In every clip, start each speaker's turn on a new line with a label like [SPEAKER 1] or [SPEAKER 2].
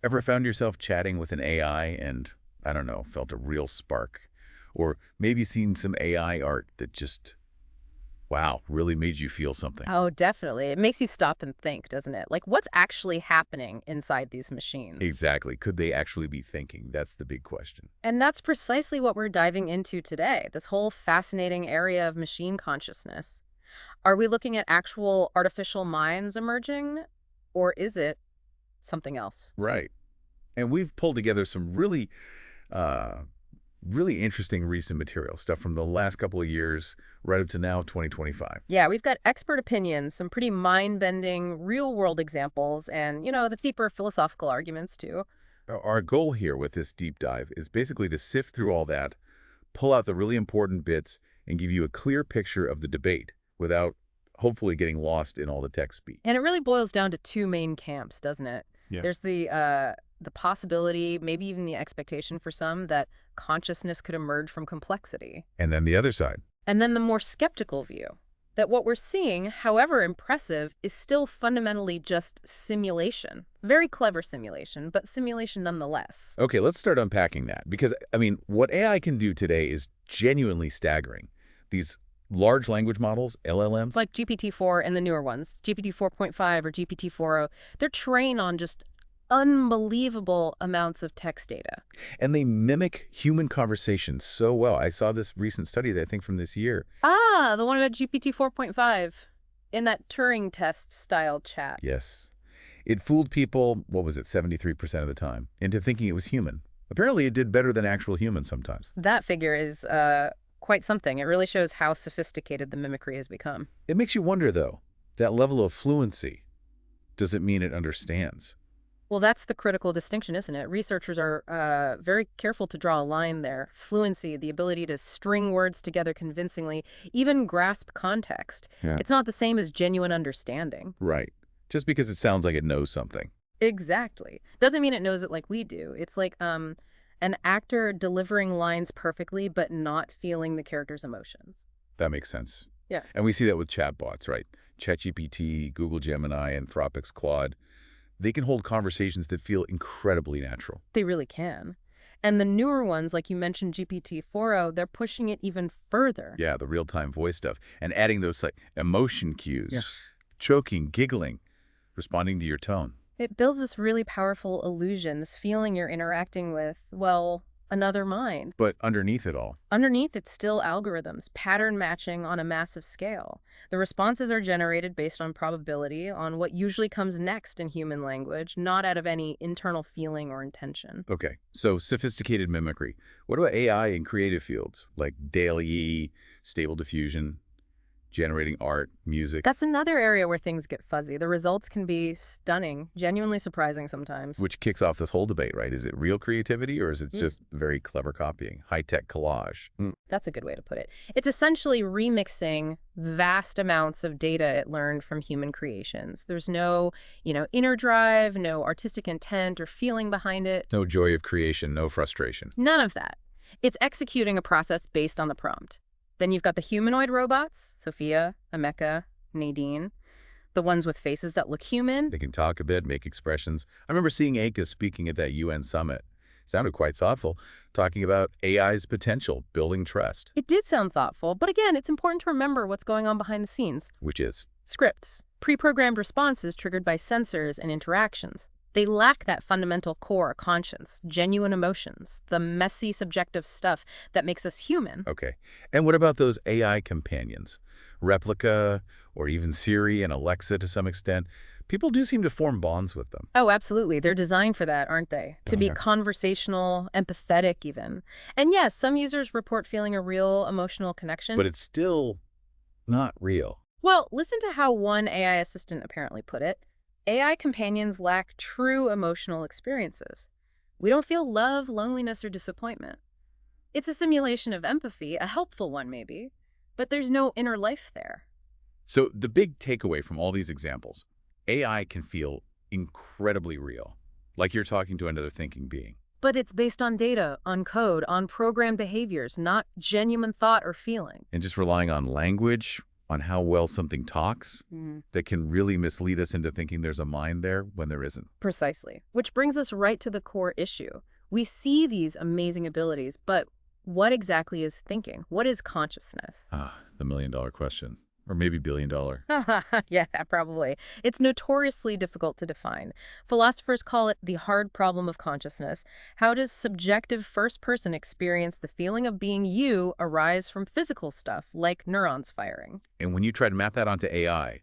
[SPEAKER 1] Ever found yourself chatting with an AI and, I don't know, felt a real spark? Or maybe seen some AI art that just, wow, really made you feel something?
[SPEAKER 2] Oh, definitely. It makes you stop and think, doesn't it? Like, what's actually happening inside these machines?
[SPEAKER 1] Exactly. Could they actually be thinking? That's the big question.
[SPEAKER 2] And that's precisely what we're diving into today, this whole fascinating area of machine consciousness. Are we looking at actual artificial minds emerging, or is it something else?
[SPEAKER 1] Right. And we've pulled together some uh, really interesting recent material, stuff from the last couple of years right up to now, 2025.
[SPEAKER 2] Yeah, we've got expert opinions, some pretty mind-bending real-world examples, and, the deeper philosophical arguments, too.
[SPEAKER 1] Our goal here with this deep dive is basically to sift through all that, pull out the really important bits, and give you a clear picture of the debate without hopefully getting lost in all the tech speak.
[SPEAKER 2] And it really boils down to two main camps, doesn't it?
[SPEAKER 1] Yeah.
[SPEAKER 2] There's the possibility, maybe even the expectation for some, that consciousness could emerge from complexity.
[SPEAKER 1] And then the other side.
[SPEAKER 2] And then the more skeptical view, that what we're seeing, however impressive, is still fundamentally just simulation. Very clever simulation, but simulation nonetheless.
[SPEAKER 1] Okay, let's start unpacking that because, I mean, what AI can do today is genuinely staggering. These large language models, LLMs,
[SPEAKER 2] Like GPT-4 and the newer ones, GPT 4.5 or GPT 4.0, they're trained on just unbelievable amounts of text data.
[SPEAKER 1] and they mimic human conversations so well. I saw this recent study that I think from this year.
[SPEAKER 2] Ah, the one about GPT 4.5 in that Turing test style chat.
[SPEAKER 1] Yes. It fooled people, what was it, 73% of the time, into thinking it was human. Apparently it did better than actual humans sometimes.
[SPEAKER 2] That figure is quite something. It really shows how sophisticated the mimicry has become.
[SPEAKER 1] It makes you wonder, though, that level of fluency, does it mean it understands?
[SPEAKER 2] Well, that's the critical distinction, isn't it? Researchers are very careful to draw a line there. Fluency, the ability to string words together convincingly, even grasp context.
[SPEAKER 1] Yeah.
[SPEAKER 2] It's not the same as genuine understanding.
[SPEAKER 1] Right. Just because it sounds like it knows something.
[SPEAKER 2] Exactly. Doesn't mean it knows it like we do. It's like an actor delivering lines perfectly, but not feeling the character's emotions.
[SPEAKER 1] That makes sense.
[SPEAKER 2] Yeah.
[SPEAKER 1] And we see that with chatbots, right? ChatGPT, Google Gemini, Anthropic's Claude. They can hold conversations that feel incredibly natural.
[SPEAKER 2] They really can. And the newer ones, like you mentioned, GPT 4.0, they're pushing it even further.
[SPEAKER 1] Yeah, the real-time voice stuff. And adding those like emotion cues,
[SPEAKER 2] Yeah.
[SPEAKER 1] choking, giggling, responding to your tone.
[SPEAKER 2] It builds this really powerful illusion, this feeling you're interacting with, well, another mind.
[SPEAKER 1] But underneath it all,
[SPEAKER 2] Underneath, it's still algorithms, pattern matching on a massive scale. The responses are generated based on probability, on what usually comes next in human language, not out of any internal feeling or intention.
[SPEAKER 1] okay, so sophisticated mimicry. What about AI in creative fields like DALL-E, Stable Diffusion, generating art, music,
[SPEAKER 2] That's another area where things get fuzzy. The results can be stunning, genuinely surprising sometimes.
[SPEAKER 1] which kicks off this whole debate, right? Is it real creativity or is it just very clever copying, high-tech collage?
[SPEAKER 2] That's a good way to put it. It's essentially remixing vast amounts of data it learned from human creations. There's no, inner drive, no artistic intent or feeling behind it.
[SPEAKER 1] No joy of creation, no frustration.
[SPEAKER 2] None of that. It's executing a process based on the prompt. Then you've got the humanoid robots, Sophia, Ameca, Nadine, the ones with faces that look human.
[SPEAKER 1] They can talk a bit, make expressions. I remember seeing Ameca speaking at that UN summit. Sounded quite thoughtful, talking about AI's potential, building trust,
[SPEAKER 2] It did sound thoughtful, but again, it's important to remember what's going on behind the scenes.
[SPEAKER 1] which is,
[SPEAKER 2] Scripts, pre-programmed responses triggered by sensors and interactions. They lack that fundamental core conscience, genuine emotions, the messy subjective stuff that makes us human.
[SPEAKER 1] okay. And what about those AI companions? Replica, or even Siri and Alexa to some extent. People do seem to form bonds with them.
[SPEAKER 2] Oh, absolutely. They're designed for that, aren't they? To be
[SPEAKER 1] Yeah.
[SPEAKER 2] conversational, empathetic even. And yes, some users report feeling a real emotional connection.
[SPEAKER 1] But it's still not real.
[SPEAKER 2] Well, listen to how one AI assistant apparently put it. AI companions lack true emotional experiences. We don't feel love, loneliness, or disappointment. It's a simulation of empathy, a helpful one maybe, but there's no inner life there.
[SPEAKER 1] So the big takeaway from all these examples, AI can feel incredibly real, like you're talking to another thinking being.
[SPEAKER 2] But it's based on data, on code, on programmed behaviors, not genuine thought or feeling.
[SPEAKER 1] And just relying on language, on how well something talks
[SPEAKER 2] Mhm.
[SPEAKER 1] that can really mislead us into thinking there's a mind there when there isn't.
[SPEAKER 2] Precisely. Which brings us right to the core issue. We see these amazing abilities, but what exactly is thinking? What is consciousness?
[SPEAKER 1] Ah, the million-dollar question. Or maybe billion-dollar.
[SPEAKER 2] Yeah, probably. It's notoriously difficult to define. Philosophers call it the hard problem of consciousness. How does subjective first-person experience the feeling of being you arise from physical stuff, like neurons firing?
[SPEAKER 1] And when you try to map that onto AI,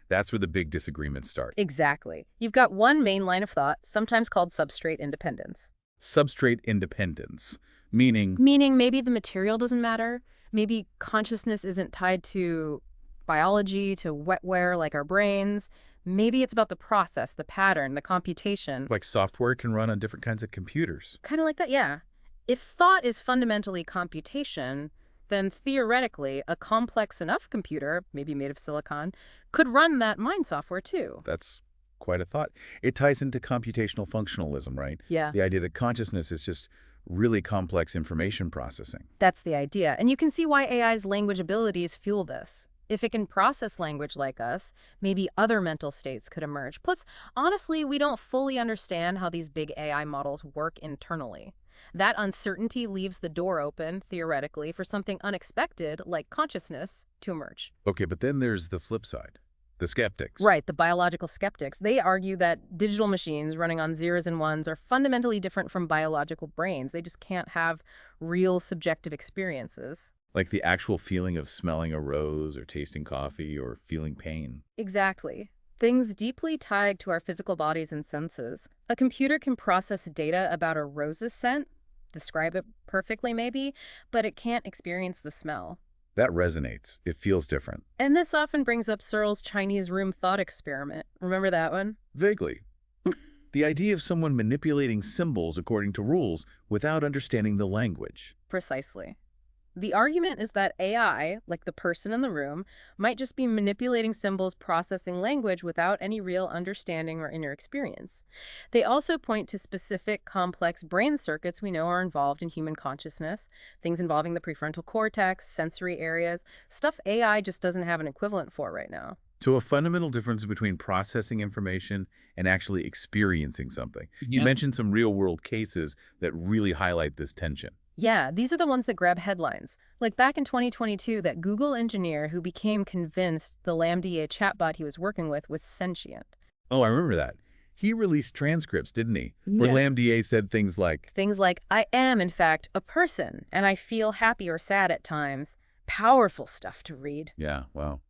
[SPEAKER 1] that's where the big disagreements start.
[SPEAKER 2] Exactly. You've got one main line of thought, sometimes called substrate independence.
[SPEAKER 1] Substrate independence, meaning,
[SPEAKER 2] Meaning maybe the material doesn't matter. Maybe consciousness isn't tied to biology, to wetware like our brains. Maybe it's about the process, the pattern, the computation.
[SPEAKER 1] like software can run on different kinds of computers.
[SPEAKER 2] Kind of like that, yeah. If thought is fundamentally computation, then theoretically, a complex enough computer, maybe made of silicon, could run that mind software too.
[SPEAKER 1] That's quite a thought. It ties into computational functionalism, right?
[SPEAKER 2] Yeah.
[SPEAKER 1] The idea that consciousness is just really complex information processing.
[SPEAKER 2] That's the idea. And you can see why AI's language abilities fuel this. If it can process language like us, maybe other mental states could emerge. Plus, honestly, we don't fully understand how these big AI models work internally. That uncertainty leaves the door open, theoretically, for something unexpected, like consciousness, to emerge.
[SPEAKER 1] Okay, but then there's the flip side, the skeptics.
[SPEAKER 2] Right, the biological skeptics. They argue that digital machines running on zeros and ones are fundamentally different from biological brains. They just can't have real subjective experiences.
[SPEAKER 1] Like the actual feeling of smelling a rose or tasting coffee or feeling pain.
[SPEAKER 2] Exactly. Things deeply tied to our physical bodies and senses. A computer can process data about a rose's scent, describe it perfectly maybe, but it can't experience the smell.
[SPEAKER 1] That resonates. It feels different.
[SPEAKER 2] And this often brings up Searle's Chinese room thought experiment. Remember that one?
[SPEAKER 1] Vaguely. The idea of someone manipulating symbols according to rules without understanding the language.
[SPEAKER 2] Precisely. The argument is that AI, like the person in the room, might just be manipulating symbols, processing language without any real understanding or inner experience. They also point to specific complex brain circuits we know are involved in human consciousness, things involving the prefrontal cortex, sensory areas, stuff AI just doesn't have an equivalent for right now.
[SPEAKER 1] So a fundamental difference between processing information and actually experiencing something. You
[SPEAKER 2] Yeah.
[SPEAKER 1] mentioned some real-world cases that really highlight this tension.
[SPEAKER 2] Yeah, these are the ones that grab headlines. Like back in 2022, that Google engineer who became convinced the Lambda chatbot he was working with was sentient.
[SPEAKER 1] Oh, I remember that. He released transcripts, didn't he? Where
[SPEAKER 2] Yeah.
[SPEAKER 1] Lambda said things like,
[SPEAKER 2] Things like, I am, in fact, a person, and I feel happy or sad at times. Powerful stuff to read.
[SPEAKER 1] yeah, well,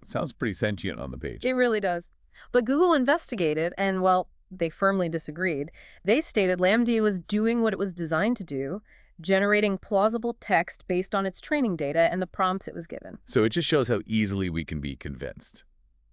[SPEAKER 1] sounds pretty sentient on the page.
[SPEAKER 2] It really does. But Google investigated, and, well, they firmly disagreed. They stated Lambda was doing what it was designed to do, generating plausible text based on its training data and the prompts it was given.
[SPEAKER 1] So it just shows how easily we can be convinced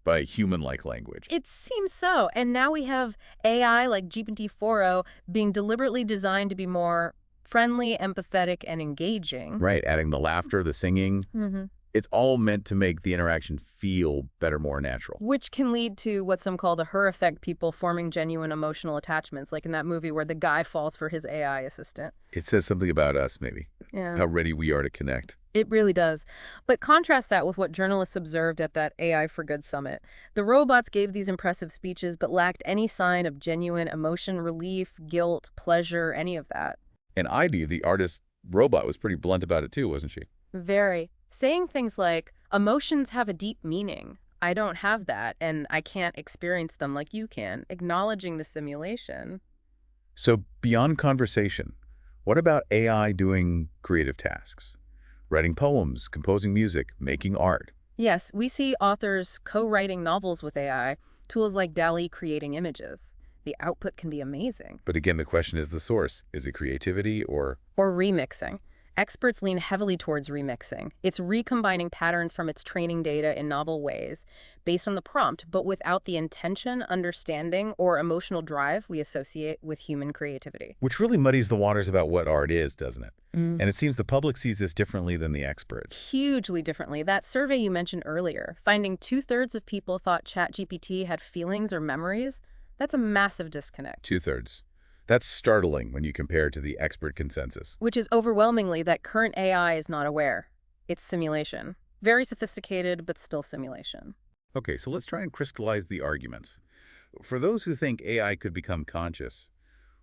[SPEAKER 1] by human-like language.
[SPEAKER 2] It seems so. And now we have AI like GPT-4o being deliberately designed to be more friendly, empathetic, and engaging.
[SPEAKER 1] Right, adding the laughter, the singing.
[SPEAKER 2] Mm-hmm.
[SPEAKER 1] It's all meant to make the interaction feel better, more natural.
[SPEAKER 2] Which can lead to what some call the her effect, people forming genuine emotional attachments, like in that movie where the guy falls for his AI assistant.
[SPEAKER 1] It says something about us, maybe,
[SPEAKER 2] Yeah.
[SPEAKER 1] how ready we are to connect.
[SPEAKER 2] It really does. But contrast that with what journalists observed at that AI for Good summit. The robots gave these impressive speeches but lacked any sign of genuine emotion, relief, guilt, pleasure, any of that.
[SPEAKER 1] And Heidi, the artist robot, was pretty blunt about it too, wasn't she?
[SPEAKER 2] Very. Saying things like, emotions have a deep meaning. I don't have that, and I can't experience them like you can, acknowledging the simulation.
[SPEAKER 1] So beyond conversation, what about AI doing creative tasks? Writing poems, composing music, making art.
[SPEAKER 2] Yes, we see authors co-writing novels with AI, tools like DALL-E creating images. The output can be amazing.
[SPEAKER 1] But again, the question is the source. Is it creativity or...
[SPEAKER 2] Or remixing. Experts lean heavily towards remixing. It's recombining patterns from its training data in novel ways, based on the prompt, but without the intention, understanding, or emotional drive we associate with human creativity.
[SPEAKER 1] Which really muddies the waters about what art is, doesn't it? And it seems the public sees this differently than the experts.
[SPEAKER 2] Hugely differently. That survey you mentioned earlier, finding 2/3 of people thought ChatGPT had feelings or memories, that's a massive disconnect.
[SPEAKER 1] 2/3. That's startling when you compare it to the expert consensus.
[SPEAKER 2] Which is overwhelmingly that current AI is not aware. It's simulation. Very sophisticated, but still simulation.
[SPEAKER 1] Okay, so let's try and crystallize the arguments. For those who think AI could become conscious,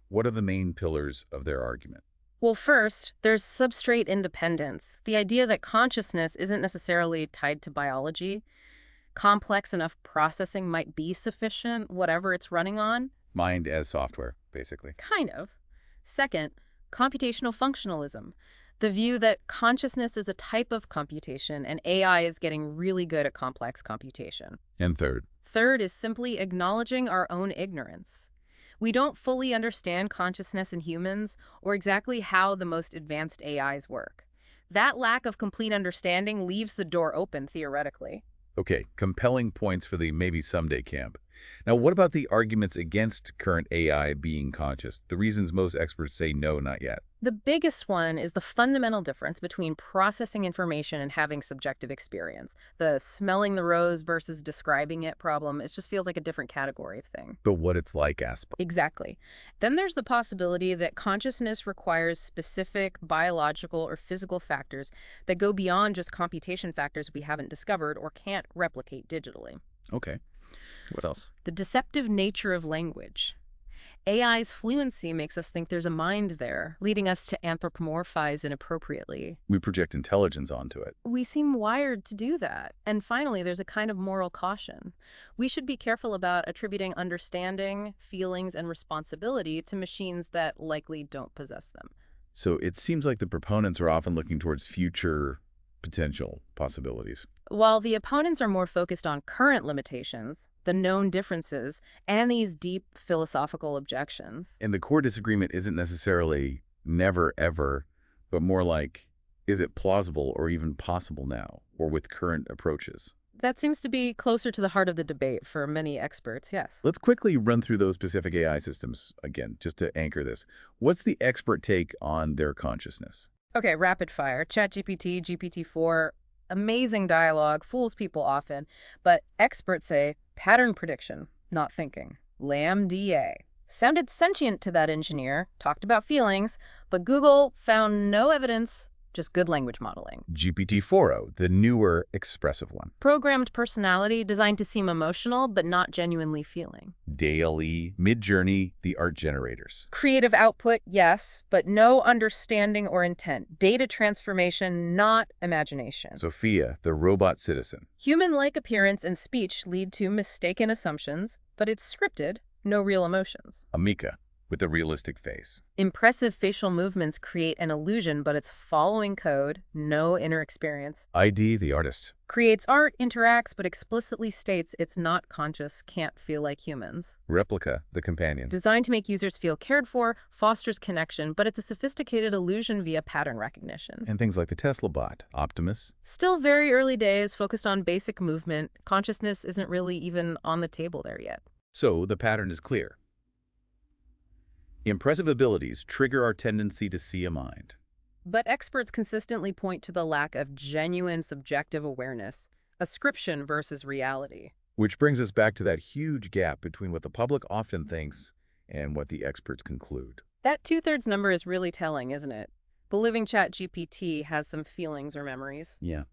[SPEAKER 1] what are the main pillars of their argument?
[SPEAKER 2] Well, first, there's substrate independence, the idea that consciousness isn't necessarily tied to biology. Complex enough processing might be sufficient, whatever it's running on.
[SPEAKER 1] Mind as software, basically.
[SPEAKER 2] Kind of. Second, computational functionalism, the view that consciousness is a type of computation and AI is getting really good at complex computation.
[SPEAKER 1] And third,
[SPEAKER 2] Third is simply acknowledging our own ignorance. We don't fully understand consciousness in humans or exactly how the most advanced AIs work. That lack of complete understanding leaves the door open theoretically.
[SPEAKER 1] okay, compelling points for the maybe someday camp. Now, what about the arguments against current AI being conscious? The reasons most experts say no, not yet.
[SPEAKER 2] The biggest one is the fundamental difference between processing information and having subjective experience. The smelling the rose versus describing it problem, it just feels like a different category of thing.
[SPEAKER 1] But what it's like aspect.
[SPEAKER 2] Exactly. Then there's the possibility that consciousness requires specific biological or physical factors that go beyond just computation factors we haven't discovered or can't replicate digitally.
[SPEAKER 1] Okay. What else?
[SPEAKER 2] The deceptive nature of language. AI's fluency makes us think there's a mind there, leading us to anthropomorphize inappropriately.
[SPEAKER 1] We project intelligence onto it.
[SPEAKER 2] We seem wired to do that. And finally, there's a kind of moral caution. We should be careful about attributing understanding, feelings, and responsibility to machines that likely don't possess them.
[SPEAKER 1] So it seems like the proponents are often looking towards future potential possibilities.
[SPEAKER 2] While the opponents are more focused on current limitations, the known differences, and these deep philosophical objections.
[SPEAKER 1] And the core disagreement isn't necessarily never, ever, but more like, is it plausible or even possible now, or with current approaches?
[SPEAKER 2] That seems to be closer to the heart of the debate for many experts, yes.
[SPEAKER 1] Let's quickly run through those specific AI systems again, just to anchor this. What's the expert take on their consciousness?
[SPEAKER 2] Okay, rapid fire. ChatGPT, GPT-4, amazing dialogue, fools people often, but experts say pattern prediction, not thinking. Lambda. Sounded sentient to that engineer, talked about feelings, but Google found no evidence, just good language modeling.
[SPEAKER 1] GPT-4o, the newer, expressive one.
[SPEAKER 2] Programmed personality designed to seem emotional, but not genuinely feeling.
[SPEAKER 1] DALL-E, Midjourney, the art generators.
[SPEAKER 2] Creative output, yes, but no understanding or intent. Data transformation, not imagination.
[SPEAKER 1] Sophia, the robot citizen.
[SPEAKER 2] Human-like appearance and speech lead to mistaken assumptions, but it's scripted, no real emotions.
[SPEAKER 1] Ameca, with a realistic face.
[SPEAKER 2] Impressive facial movements create an illusion, but it's following code, no inner experience.
[SPEAKER 1] ID, the artist.
[SPEAKER 2] Creates art, interacts, but explicitly states it's not conscious, can't feel like humans.
[SPEAKER 1] Replica, the companion.
[SPEAKER 2] Designed to make users feel cared for, fosters connection, but it's a sophisticated illusion via pattern recognition.
[SPEAKER 1] And things like the Tesla bot, Optimus.
[SPEAKER 2] Still very early days, focused on basic movement. Consciousness isn't really even on the table there yet.
[SPEAKER 1] So the pattern is clear. Impressive abilities trigger our tendency to see a mind.
[SPEAKER 2] But experts consistently point to the lack of genuine subjective awareness, ascription versus reality.
[SPEAKER 1] Which brings us back to that huge gap between what the public often thinks and what the experts conclude.
[SPEAKER 2] That two-thirds number is really telling, isn't it? Believing ChatGPT has some feelings or memories.
[SPEAKER 1] Yeah.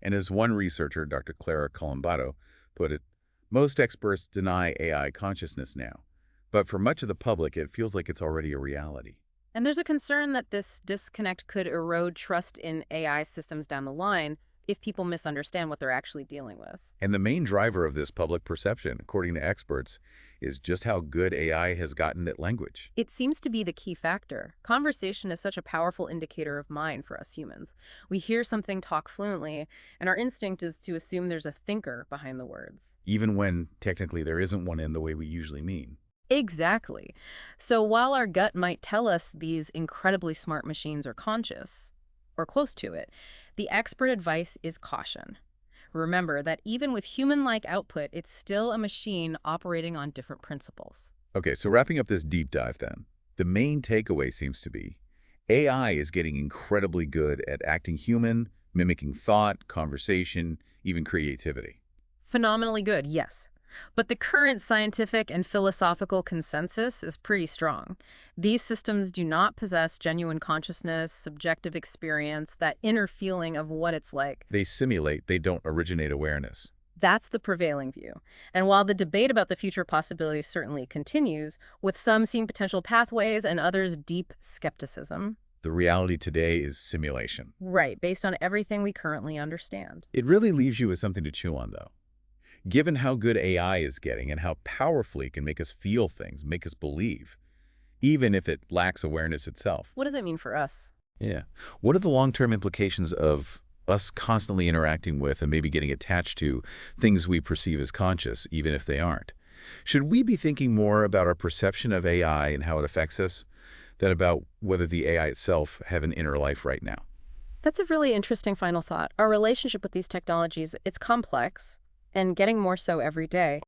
[SPEAKER 1] And as one researcher, Dr. Clara Colombato, put it, most experts deny AI consciousness now. But for much of the public, it feels like it's already a reality.
[SPEAKER 2] And there's a concern that this disconnect could erode trust in AI systems down the line if people misunderstand what they're actually dealing with.
[SPEAKER 1] And the main driver of this public perception, according to experts, is just how good AI has gotten at language.
[SPEAKER 2] It seems to be the key factor. Conversation is such a powerful indicator of mind for us humans. We hear something talk fluently, and our instinct is to assume there's a thinker behind the words.
[SPEAKER 1] Even when technically there isn't one in the way we usually mean.
[SPEAKER 2] Exactly. So while our gut might tell us these incredibly smart machines are conscious, or close to it, the expert advice is caution. Remember that even with human-like output, it's still a machine operating on different principles.
[SPEAKER 1] Okay, so wrapping up this deep dive then, the main takeaway seems to be AI is getting incredibly good at acting human, mimicking thought, conversation, even creativity.
[SPEAKER 2] Phenomenally good, yes. But the current scientific and philosophical consensus is pretty strong. These systems do not possess genuine consciousness, subjective experience, that inner feeling of what it's like.
[SPEAKER 1] They simulate, they don't originate awareness.
[SPEAKER 2] That's the prevailing view. And while the debate about the future possibilities certainly continues, with some seeing potential pathways and others deep skepticism.
[SPEAKER 1] The reality today is simulation.
[SPEAKER 2] Right, based on everything we currently understand.
[SPEAKER 1] It really leaves you with something to chew on, though. Given how good AI is getting and how powerfully it can make us feel things, make us believe, even if it lacks awareness itself.
[SPEAKER 2] What does it mean for us?
[SPEAKER 1] Yeah. What are the long-term implications of us constantly interacting with and maybe getting attached to things we perceive as conscious, even if they aren't? Should we be thinking more about our perception of AI and how it affects us than about whether the AI itself have an inner life right now?
[SPEAKER 2] That's a really interesting final thought. Our relationship with these technologies, it's complex and getting more so every day.